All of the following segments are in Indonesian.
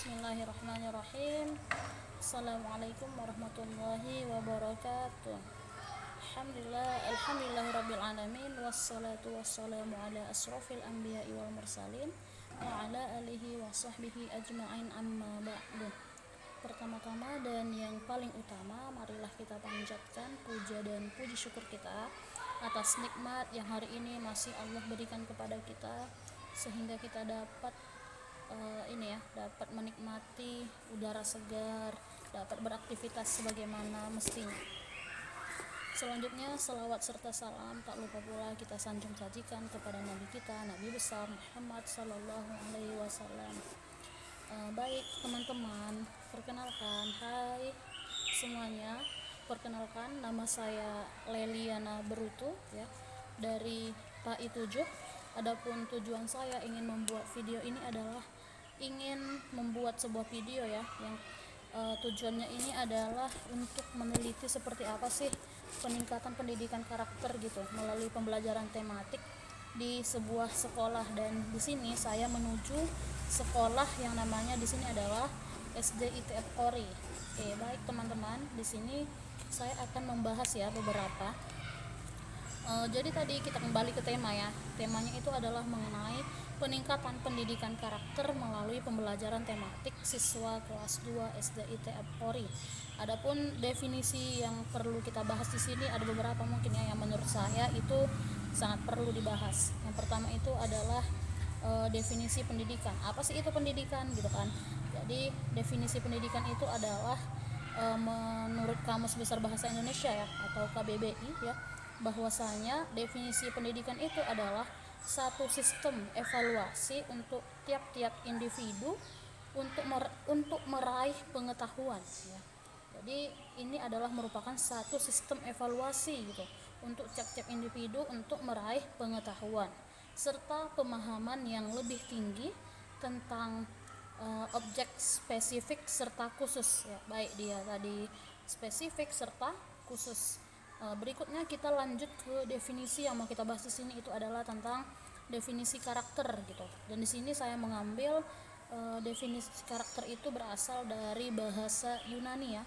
Bismillahirrahmanirrahim. Assalamualaikum warahmatullahi wabarakatuh. Alhamdulillahirabbil alamin wassalatu wassalamu ala asrofil anbiya'i wal mursalin wa ala alihi wa sahbihi ajma'in amma ba'du. Pertama-tama dan yang paling utama, marilah kita panjatkan puja dan puji syukur kita atas nikmat yang hari ini masih Allah berikan kepada kita, sehingga kita dapat dapat menikmati udara segar, dapat beraktivitas sebagaimana mestinya. Selanjutnya, selawat serta salam tak lupa pula kita sanjung sajikan kepada Nabi kita, Nabi besar Muhammad Sallallahu Alaihi Wasallam. Baik teman-teman, perkenalkan, hai semuanya. Perkenalkan, nama saya Leliana Berutu ya, dari PAI 7. Adapun tujuan saya ingin membuat video ini adalah ingin membuat sebuah video ya, yang tujuannya ini adalah untuk meneliti seperti apa sih peningkatan pendidikan karakter gitu melalui pembelajaran tematik di sebuah sekolah. Dan di sini saya menuju sekolah yang namanya di sini adalah SD ITF Polri. Oke, baik teman-teman, di sini saya akan membahas ya beberapa. Jadi tadi kita kembali ke tema ya. Temanya itu adalah mengenai peningkatan pendidikan karakter melalui pembelajaran tematik siswa kelas 2 SD ITF Polri. Adapun definisi yang perlu kita bahas di sini ada beberapa mungkin ya, yang menurut saya itu sangat perlu dibahas. Yang pertama itu adalah definisi pendidikan. Apa sih itu pendidikan gitu kan? Jadi definisi pendidikan itu adalah menurut Kamus Besar Bahasa Indonesia ya, atau KBBI ya, bahwasanya definisi pendidikan itu adalah satu sistem evaluasi untuk tiap-tiap individu untuk meraih pengetahuan ya. Jadi ini adalah merupakan satu sistem evaluasi gitu untuk tiap-tiap individu untuk meraih pengetahuan serta pemahaman yang lebih tinggi tentang objek spesifik serta khusus ya. Baik dia tadi spesifik serta khusus. Berikutnya kita lanjut ke definisi yang mau kita bahas di sini, itu adalah tentang definisi karakter gitu. Dan di sini saya mengambil definisi karakter itu berasal dari bahasa Yunani ya.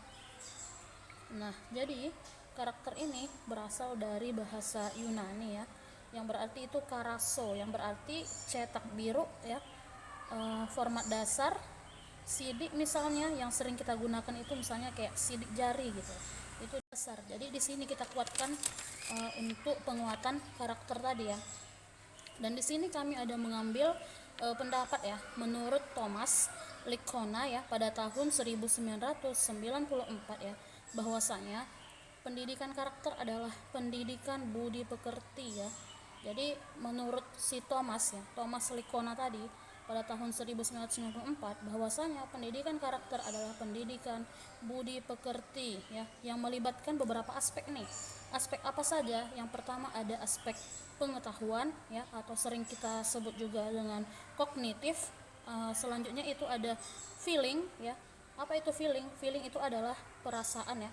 Nah, jadi karakter ini berasal dari bahasa Yunani ya, yang berarti itu karaso, yang berarti cetak biru ya. Format dasar sidik misalnya yang sering kita gunakan itu misalnya kayak sidik jari gitu, itu dasar. Jadi di sini kita kuatkan untuk penguatan karakter tadi ya. Dan di sini kami ada mengambil pendapat ya, menurut Thomas Lickona ya pada tahun 1994 ya, bahwasanya pendidikan karakter adalah pendidikan budi pekerti ya. Jadi menurut si Thomas Lickona tadi pada tahun 1994 bahwasanya pendidikan karakter adalah pendidikan budi pekerti ya, yang melibatkan beberapa aspek nih. Aspek apa saja? Yang pertama ada aspek pengetahuan ya, atau sering kita sebut juga dengan kognitif. Selanjutnya itu ada feeling ya. Apa itu feeling? Feeling itu adalah perasaan ya.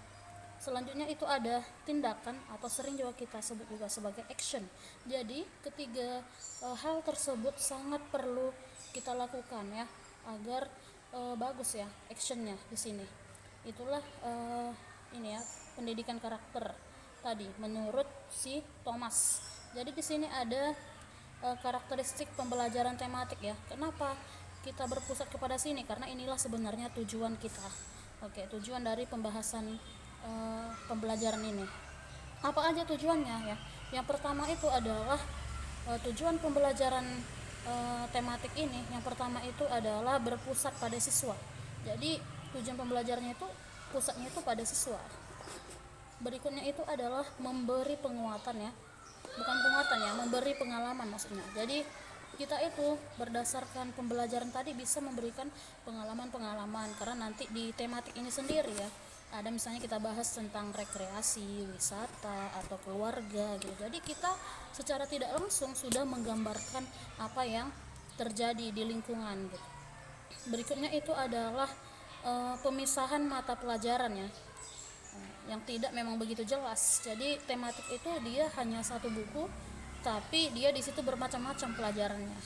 Selanjutnya itu ada tindakan, atau sering juga kita sebut juga sebagai action. Jadi ketiga hal tersebut sangat perlu kita lakukan ya, agar bagus ya actionnya di sini. Itulah ini ya, pendidikan karakter tadi menurut si Thomas. Jadi di sini ada karakteristik pembelajaran tematik ya. Kenapa kita berpusat kepada sini? Karena inilah sebenarnya tujuan kita. Oke, tujuan dari pembahasan pembelajaran ini. Apa aja tujuannya ya? Yang pertama itu adalah tujuan pembelajaran tematik ini. Yang pertama itu adalah berpusat pada siswa. Jadi tujuan pembelajarannya itu pusatnya itu pada siswa. Berikutnya itu adalah memberi penguatan ya, bukan penguatan ya, memberi pengalaman maksudnya. Jadi kita itu berdasarkan pembelajaran tadi bisa memberikan pengalaman-pengalaman, karena nanti di tematik ini sendiri ya ada misalnya kita bahas tentang rekreasi, wisata, atau keluarga gitu. Jadi kita secara tidak langsung sudah menggambarkan apa yang terjadi di lingkungan gitu. Berikutnya itu adalah pemisahan mata pelajaran ya, yang tidak memang begitu jelas. Jadi tematik itu dia hanya satu buku, tapi dia di situ bermacam-macam pelajarannya.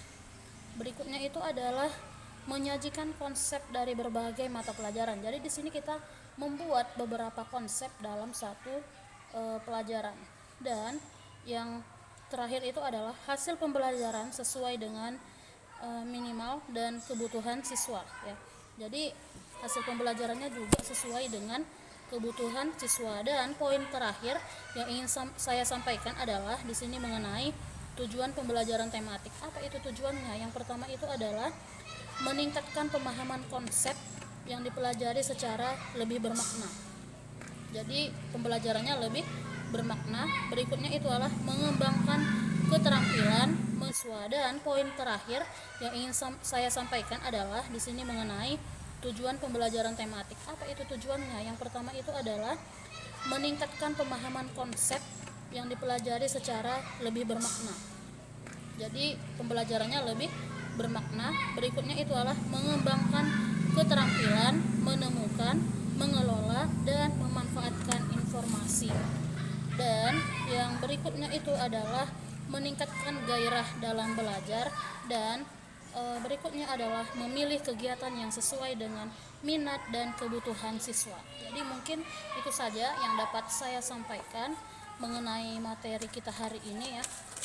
Berikutnya itu adalah menyajikan konsep dari berbagai mata pelajaran. Jadi di sini kita membuat beberapa konsep dalam satu pelajaran. Dan yang terakhir itu adalah hasil pembelajaran sesuai dengan minimal dan kebutuhan siswa ya. Jadi hasil pembelajarannya juga sesuai dengan kebutuhan siswa. Dan poin terakhir yang ingin saya sampaikan adalah di sini mengenai tujuan pembelajaran tematik. Apa itu tujuannya? Yang pertama itu adalah meningkatkan pemahaman konsep yang dipelajari secara lebih bermakna. Jadi pembelajarannya lebih bermakna. Berikutnya itu adalah mengembangkan keterampilan mahasiswa. Dan poin terakhir yang ingin saya sampaikan adalah di sini mengenai tujuan pembelajaran tematik. Apa itu tujuannya? Yang pertama itu adalah meningkatkan pemahaman konsep yang dipelajari secara lebih bermakna. Jadi pembelajarannya lebih bermakna. Berikutnya itu adalah mengembangkan keterampilan menemukan, mengelola, dan memanfaatkan informasi. Dan yang berikutnya itu adalah meningkatkan gairah dalam belajar. Dan berikutnya adalah memilih kegiatan yang sesuai dengan minat dan kebutuhan siswa. Jadi mungkin itu saja yang dapat saya sampaikan mengenai materi kita hari ini ya.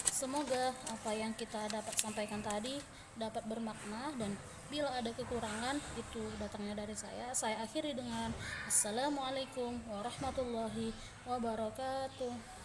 Semoga apa yang kita dapat sampaikan tadi dapat bermakna, dan bila ada kekurangan itu datangnya dari saya. Saya akhiri dengan Assalamualaikum warahmatullahi wabarakatuh.